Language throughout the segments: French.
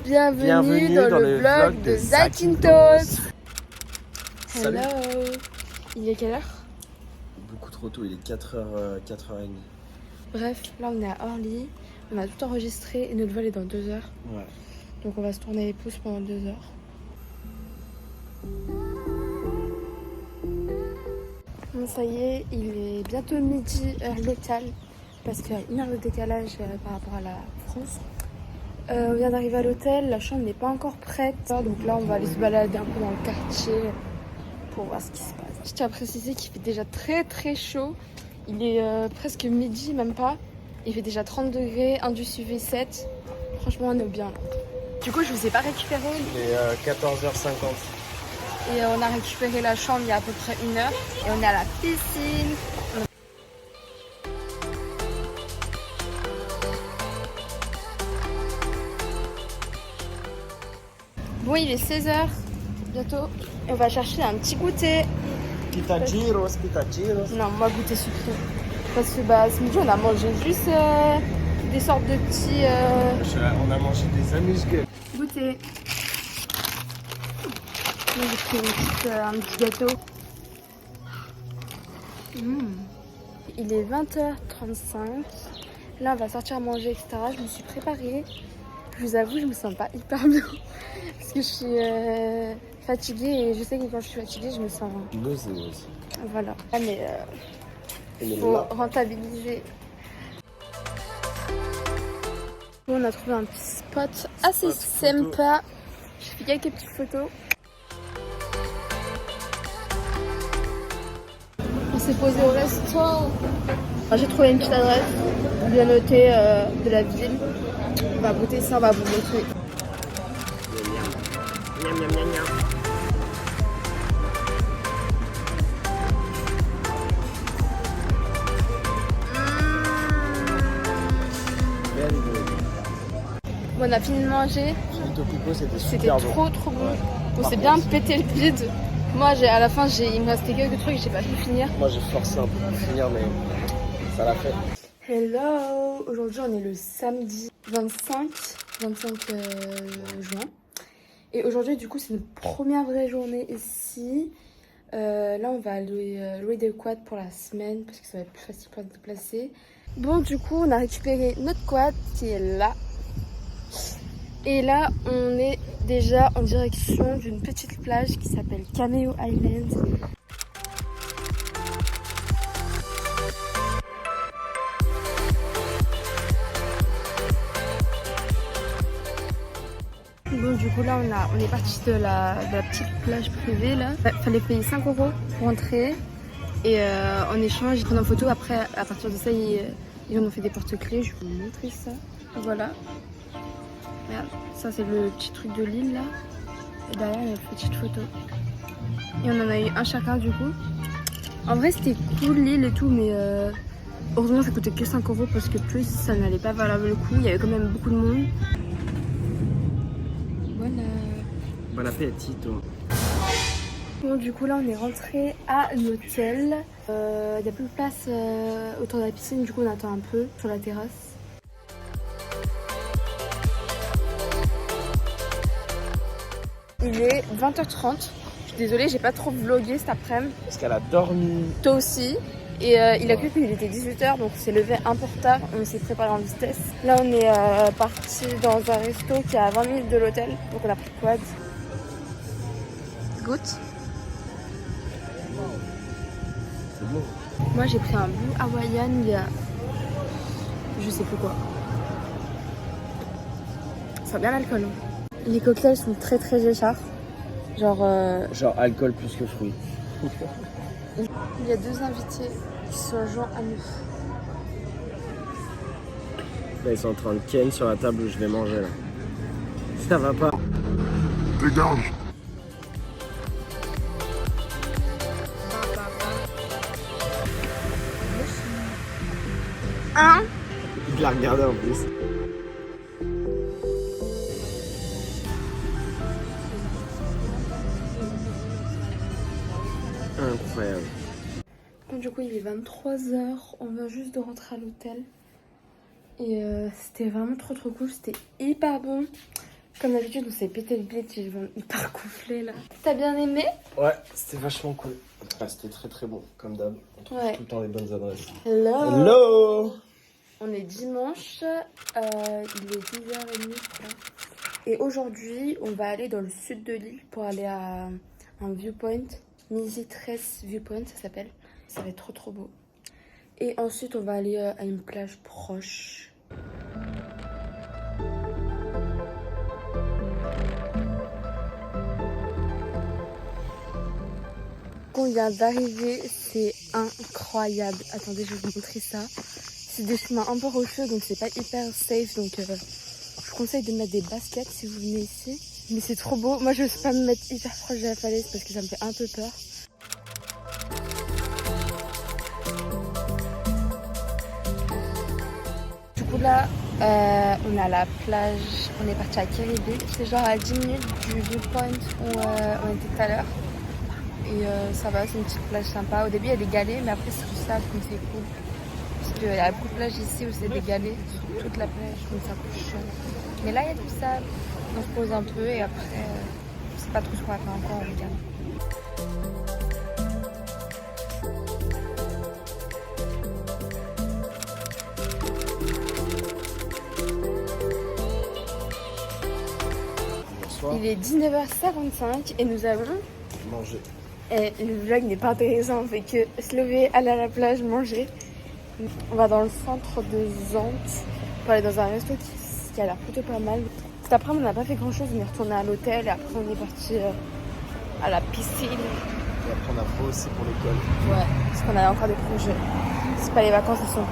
Bienvenue dans le vlog de Zakynthos. Salut. Hello. Il est quelle heure? Beaucoup trop tôt, il est 4h, 4h30. Bref, là on est à Orly. On a tout enregistré et notre vol est dans 2 heures. Ouais. Donc on va se tourner les pouces pendant 2 heures. Bon, ça y est, il est bientôt midi heure locale parce qu'il y a 1 heure de décalage par rapport à la France. On vient d'arriver à l'hôtel, la chambre n'est pas encore prête. Donc là on va aller se balader un peu dans le quartier pour voir ce qui se passe. Je tiens à préciser qu'il fait déjà très très chaud. Il est presque midi, même pas. Il fait déjà 30 degrés, indus UV 7. Franchement on est bien. Du coup je vous ai pas récupéré. Il est 14h50. Et on a récupéré la chambre il y a à peu près 1 heure. Et on est à la piscine. Bon, il est 16h bientôt. Et on va chercher un petit goûter. Pitagiros. Non, moi goûter sucré. Parce que ce midi on a mangé juste des sortes de petits... On a mangé des amuse-gueules. Goûter. J'ai pris un petit gâteau. Il est 20h35. Là on va sortir manger, etc. Je me suis préparée. Je vous avoue, je me sens pas hyper bien. Parce que je suis fatiguée et je sais que quand je suis fatiguée, je me sens... Nauséeuse. Voilà. Mais il faut rentabiliser. Bon, on a trouvé un petit spot assez sympa. J'ai fait quelques petites photos. On s'est posé au resto. J'ai trouvé une petite adresse bien notée de la ville. On va goûter ça, on va vous montrer. Miam, miam, miam, miam. Bon, on a fini de manger. C'était C'était super bon. trop bon. On s'est bien pété le bide. Moi, à la fin, il me restait quelques trucs, j'ai pas pu finir. Moi j'ai forcé un peu pour finir, mais ça l'a fait. Hello! Aujourd'hui, on est le samedi 25 juin. Et aujourd'hui, du coup, c'est notre première vraie journée ici. Là, on va louer des quads pour la semaine parce que ça va être plus facile pour se déplacer. Bon, du coup, on a récupéré notre quad qui est là. Et là, on est déjà en direction d'une petite plage qui s'appelle Cameo Island. Bon, du coup, là, on est parti de la petite plage privée, là. Fallait payer 5 € pour entrer. Et en échange, ils prennent en photo. Après, à partir de ça, ils en ont fait des porte-clés. Je vais vous montrer ça. Voilà. Regarde, ça, c'est le petit truc de l'île, là. Et derrière, il y a une petite photo. Et on en a eu un chacun, du coup. En vrai, c'était cool, l'île et tout, mais heureusement, ça coûtait que 5 € parce que plus, ça n'allait pas valoir le coup. Il y avait quand même beaucoup de monde. Voilà. Bon appétito. Bon, du coup, là, on est rentré à l'hôtel. Il n'y a plus de place autour de la piscine, du coup, on attend un peu sur la terrasse. Il est 20h30. Je suis désolée, j'ai pas trop vlogué cet après-midi. Parce qu'elle a dormi. Toi aussi. Et il a cru qu'il était 18h, donc on s'est levé un peu en retard. On s'est préparé en vitesse. Là, on est parti dans un resto qui est à 20 minutes de l'hôtel. Donc on a pris quad. Goûte. C'est bon. Moi, j'ai pris un Blue Hawaiian il y a... je sais plus quoi. Ça sent bien l'alcool. Les cocktails sont très chers. Genre alcool plus que fruits. il y a 2 invités qui sont joints à nous. Là, ils sont en train de ken sur la table où je vais manger là. Ça va pas. Dégage. Hein? Il l'a regardé en plus. incroyable. Bon, du coup, il est 23h. On vient juste de rentrer à l'hôtel. Et c'était vraiment trop cool. C'était hyper bon. Comme d'habitude, on s'est pété le bide. Ils vont hyper gonfler là. T'as bien aimé? Ouais, c'était vachement cool. C'était très bon, comme d'hab. On trouve tout le temps les bonnes adresses. Hello. On est dimanche. Il est 10h30, je crois. Et aujourd'hui, on va aller dans le sud de l'île pour aller à un viewpoint. Misi Tres Viewpoint, ça s'appelle. Ça va être trop beau. Et ensuite, on va aller à une plage proche. On vient d'arriver, c'est incroyable. Attendez, je vais vous montrer ça. C'est des chemins un peu rocheux, donc c'est pas hyper safe. Donc je vous conseille de mettre des baskets si vous venez ici. Mais c'est trop beau. Moi, je ne veux pas me mettre hyper proche de la falaise parce que ça me fait un peu peur. Du coup là, on est à la plage. On est parti à Kiribati. C'est genre à 10 minutes du viewpoint où on était tout à l'heure. Et ça va, c'est une petite plage sympa. Au début, il y a des galets, mais après, c'est tout ça, donc c'est cool. Parce qu'il y a beaucoup de plages ici où c'est des galets sur toute la plage, donc ça coûte cher. Mais là, il y a du sable. On se pose un peu et après, je sais pas trop ce qu'on va faire encore, on regarde. Bonsoir. Il est 19h55 et nous allons Manger. Et le vlog n'est pas intéressant, on fait que se lever, aller à la plage, manger. On va dans le centre de Zante pour aller dans un resto qui a l'air plutôt pas mal. Cet après-midi, on n'a pas fait grand chose, on est retourné à l'hôtel et après on est parti à la piscine. Et après, on a pas aussi pour l'école. Ouais, parce qu'on a encore des projets. C'est pas les vacances à 100%.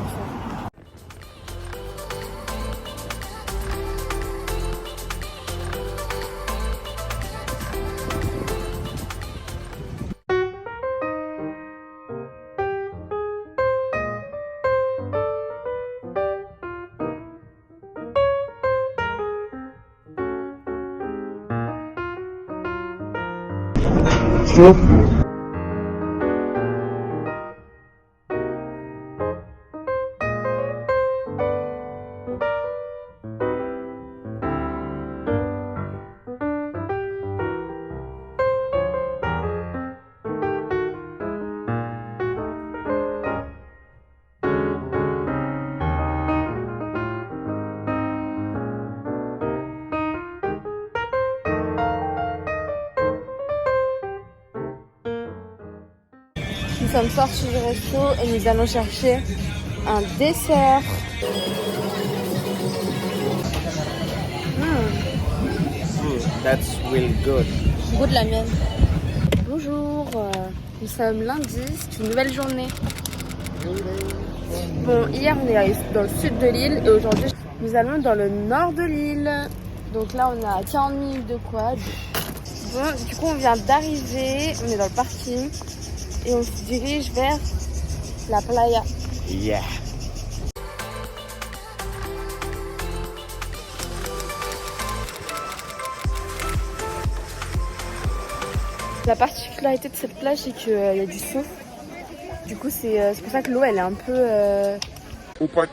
Stop. Nous sommes sortis du resto et nous allons chercher un dessert. That's really good. Goût de la mienne. Bonjour, nous sommes lundi, c'est une nouvelle journée. Bon, hier on est allé dans le sud de l'île et aujourd'hui nous allons dans le nord de l'île. Donc là on a 40 minutes de quad. Bon, du coup on vient d'arriver, on est dans le parking et on se dirige vers la playa. Yeah. La particularité de cette plage, c'est qu'il y a du souffle. Du coup, c'est pour ça que l'eau, elle est un peu... Opaque.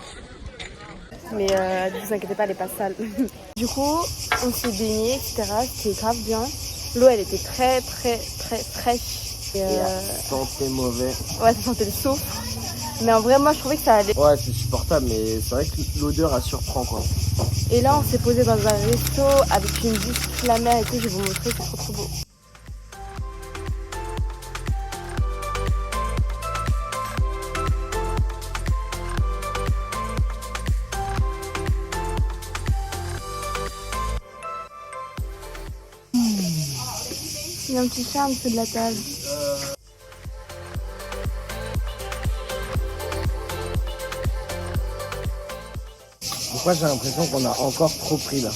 Mais ne vous inquiétez pas, elle est pas sale. Du coup, on s'est baigné, etc. C'était grave bien. L'eau, elle était très fraîche. Et Ça sentait mauvais. ouais, ça sentait le souffle. Mais en vrai, moi, je trouvais que ça allait. Ouais, c'est supportable, mais c'est vrai que l'odeur, elle surprend, quoi. Et là, on s'est posé dans un resto avec une vue sur la mer et tout. Je vais vous montrer, c'est trop beau. Il y a un petit chat en dessous de la table. Pourquoi j'ai l'impression qu'on a encore trop pris là?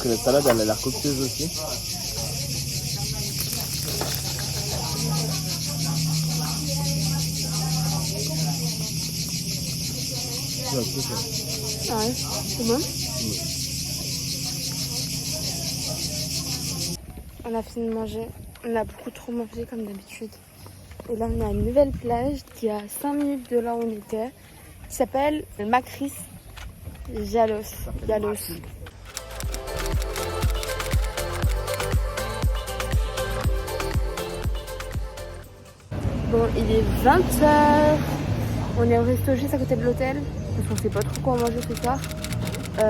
Que la salade, elle a l'air copieuse aussi. Ah ouais, c'est bon. On a fini de manger. On a beaucoup trop mangé comme d'habitude. Et là, on a une nouvelle plage qui est à 5 minutes de là où on était, qui s'appelle Macris Yalos. Bon, il est 20h. On est au resto juste à côté de l'hôtel parce qu'on sait pas trop quoi manger ce soir. Tout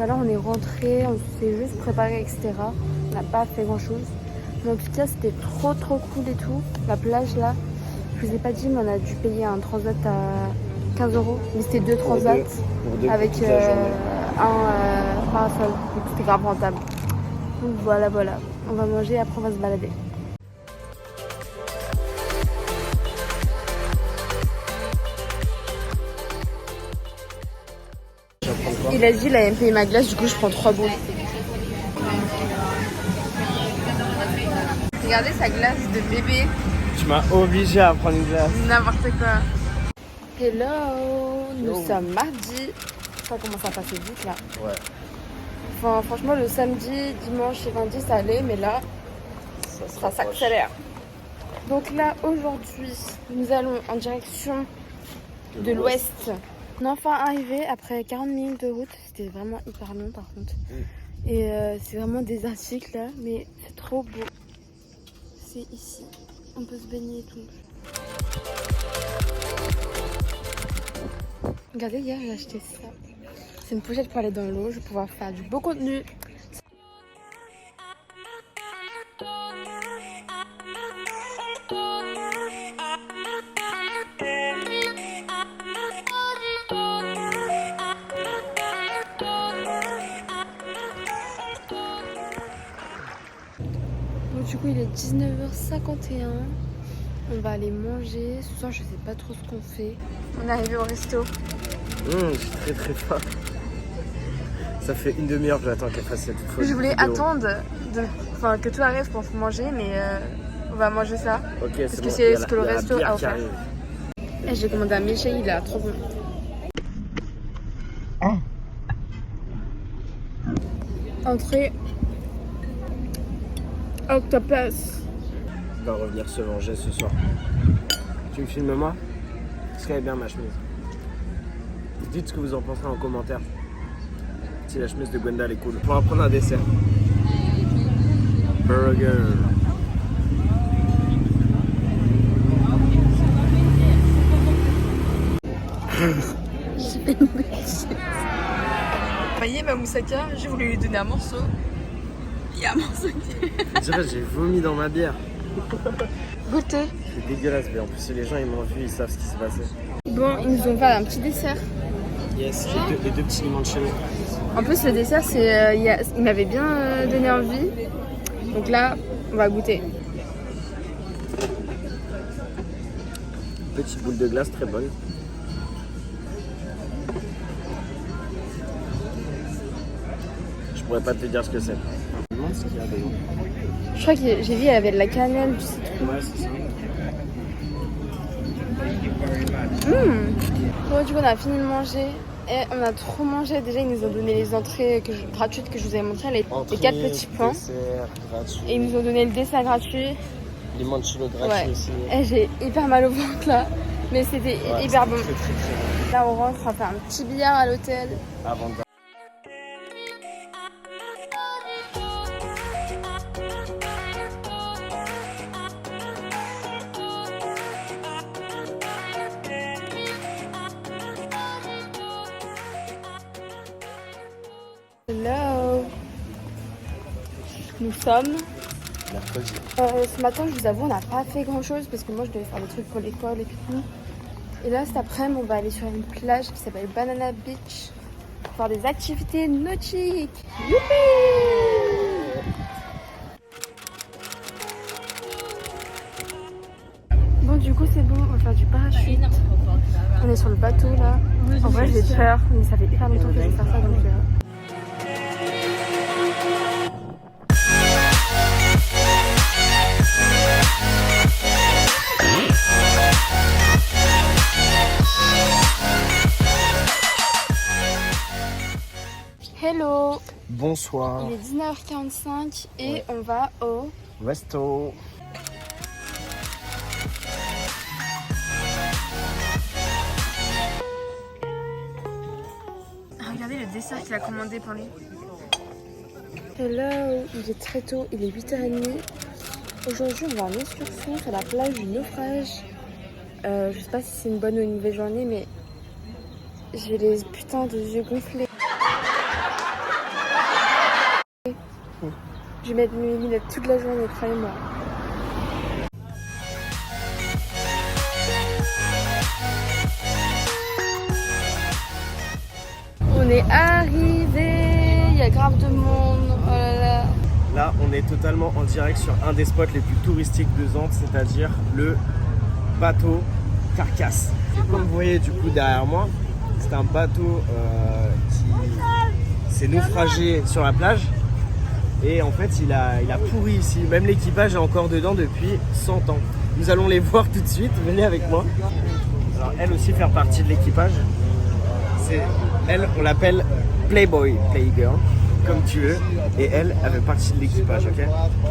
à l'heure, on est rentré, on s'est juste préparé, etc. On n'a pas fait grand chose. Mais en tout cas, c'était trop cool et tout. La plage là, je vous ai pas dit, mais on a dû payer un transat à 15 €. Mais c'était 2 transats avec un parasol. Donc c'était grave rentable. Donc voilà. On va manger et après on va se balader. Il a dit, il a payé ma glace, du coup je prends 3 boules. Regardez sa glace de bébé. Tu m'as obligé à prendre une glace. N'importe quoi. Hello, nous sommes mardi. Ça commence à passer vite là. Ouais. Enfin, franchement, le samedi, dimanche et lundi, ça allait, mais là, ça s'accélère. Donc là, aujourd'hui, nous allons en direction de l'ouest. On est enfin arrivé après 40 minutes de route. C'était vraiment hyper long par contre. Et c'est vraiment désertique là, mais c'est trop beau. C'est ici. On peut se baigner et tout. Regardez, hier j'ai acheté ça. C'est une pochette pour aller dans l'eau. Je vais pouvoir faire du beau contenu. Du coup il est 19h51. On va aller manger. Ce soir je sais pas trop ce qu'on fait. On est arrivé au resto. J'ai très faim. Ça fait une demi-heure que j'attends qu'elle fasse cette photo. Je voulais attendre que tout arrive pour manger, mais on va manger ça. Ok, parce que bon. c'est ce que le resto a offert. Et j'ai commandé un milkshake, il est trop bon. Entrée. Octopus. On va revenir se venger ce soir. Tu me filmes moi? Est-ce qu'elle est bien ma chemise? Dites ce que vous en pensez en commentaire. Si la chemise de Gwenda est cool. On va prendre un dessert. Burger. J'ai fait une bêtise. Vous voyez ma moussaka, j'ai voulu lui donner un morceau. Il y a un morceau qui... Je dirais j'ai vomi dans ma bière. Goûtez. C'est dégueulasse, mais en plus si les gens ils m'ont vu, ils savent ce qui s'est passé. Bon, ils nous ont fait un petit dessert. Yes, les deux petits limoncello. En plus le dessert, il m'avait bien donné envie. Donc là, on va goûter. Petite boule de glace très bonne. Je pourrais pas te dire ce que c'est. Je crois que j'ai vu, il y avait de la cannelle, du citron. Ouais, c'est ça. Bon, du coup, on a fini de manger. Et on a trop mangé. Déjà, ils nous ont donné les entrées gratuites que je vous avais montré, les 4 petits pains. Dessert gratuit. Et ils nous ont donné le dessert gratuit. Limoncello gratuit aussi. Et j'ai hyper mal au ventre là. Mais c'était hyper bon. Très. Là, on rentre, on va faire un petit billard à l'hôtel. Avant de... Hello. Nous sommes mercredi. ce matin, je vous avoue, on n'a pas fait grand chose parce que moi je devais faire des trucs pour l'école et tout. Et là, cet après-midi, on va aller sur une plage qui s'appelle Banana Beach pour faire des activités nautiques. Youpi! Bon, du coup, c'est bon, on va faire du parachute. On est sur le bateau là. En vrai, j'ai peur, mais ça fait hyper longtemps que je vais faire ça donc. Hello. bonsoir. Il est 19h45 et on va au resto. Regardez le dessert qu'il a commandé pour lui. Hello, il est très tôt, il est 8h30. Aujourd'hui, on va en excursion sur la plage du Naufrage. Je sais pas si c'est une bonne ou une mauvaise journée, mais j'ai les putains de yeux gonflés. Je vais mettre mes lunettes toute la journée, croyez-moi. On est arrivé, il y a grave de monde, oh là là. Là, on est totalement en direct sur un des spots les plus touristiques de Zantes, c'est-à-dire le bateau Carcasse. Comme vous voyez du coup derrière moi, c'est un bateau qui s'est naufragé sur la plage. Et en fait, il a pourri ici. Même l'équipage est encore dedans depuis 100 ans. Nous allons les voir tout de suite. Venez avec moi. Alors, elle aussi faire partie de l'équipage. Elle, on l'appelle Playboy, Playgirl, comme tu veux. Et elle fait partie de l'équipage, ok?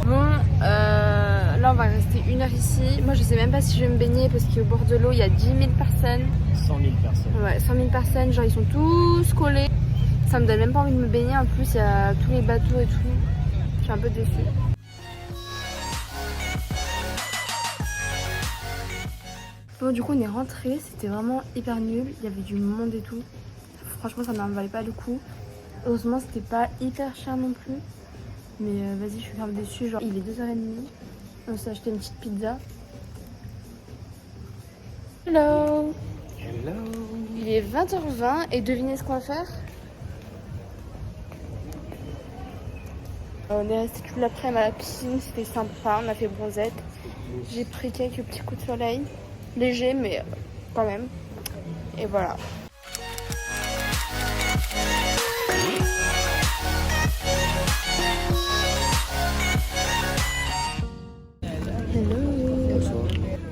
Bon, là on va rester 1 heure ici. Moi je sais même pas si je vais me baigner parce qu'au bord de l'eau il y a 10 000 personnes. 100 000 personnes. Ouais, 100 000 personnes, genre ils sont tous collés. Ça me donne même pas envie de me baigner. En plus il y a tous les bateaux et tout. Je suis un peu déçue. Bon, du coup on est rentré, c'était vraiment hyper nul. Il y avait du monde et tout. Franchement ça n'en valait pas le coup. Heureusement c'était pas hyper cher non plus. Mais vas-y, je suis grave déçue. Genre il est 2h30. On s'est acheté une petite pizza. Hello. Hello. Il est 20h20 et devinez ce qu'on va faire? On est resté toute l'après-midi à la piscine, c'était sympa, on a fait bronzette. J'ai pris quelques petits coups de soleil, léger mais quand même. Et voilà. Hello. Bonsoir.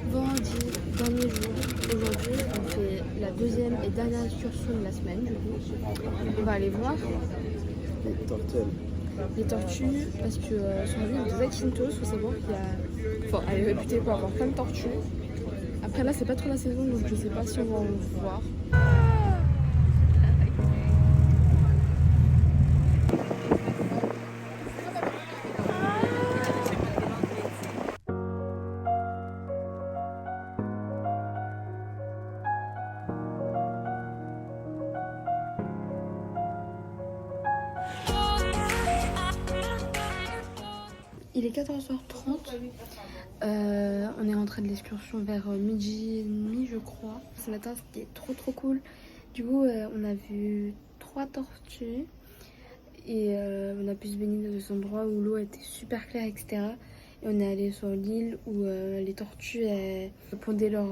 Vendredi, dernier jour. Aujourd'hui, on fait la deuxième et dernière excursion de la semaine du coup. On va aller voir les tortues parce que sur l'île de Zakynthos, il faut savoir qu'il y a... Enfin, elle est réputée pour avoir plein de tortues. Après là, c'est pas trop la saison donc je sais pas si on va en voir. Il est 14h30. On est rentré de l'excursion vers midi et demi, je crois. Ce matin, c'était trop cool. Du coup, on a vu 3 tortues et on a pu se baigner dans des endroits où l'eau était super claire, etc. Et on est allé sur l'île où les tortues pondaient leur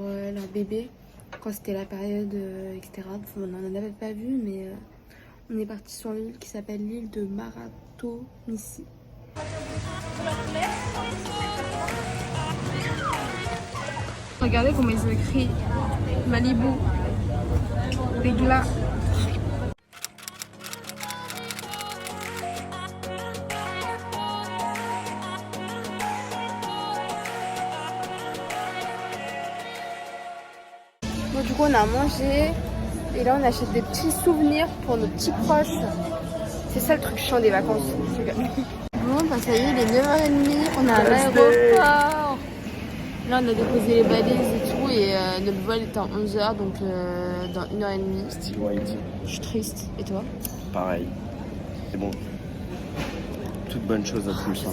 bébé quand c'était la période, etc. Enfin, on n'en avait pas vu, mais on est parti sur l'île qui s'appelle l'île de Maratonissi. Regardez comment ils ont écrit Malibu, des glaces. Bon, du coup on a mangé et là on achète des petits souvenirs pour nos petits proches. C'est ça le truc chiant des vacances. Bon, bah ça y est, il est 9h30, on est à l'aéroport. Là, on a déposé les valises et tout, et notre vol est en 11h, donc dans 1h30. Still white. Je suis triste. Et toi? Pareil. C'est bon. Toute bonne chose à tout ça.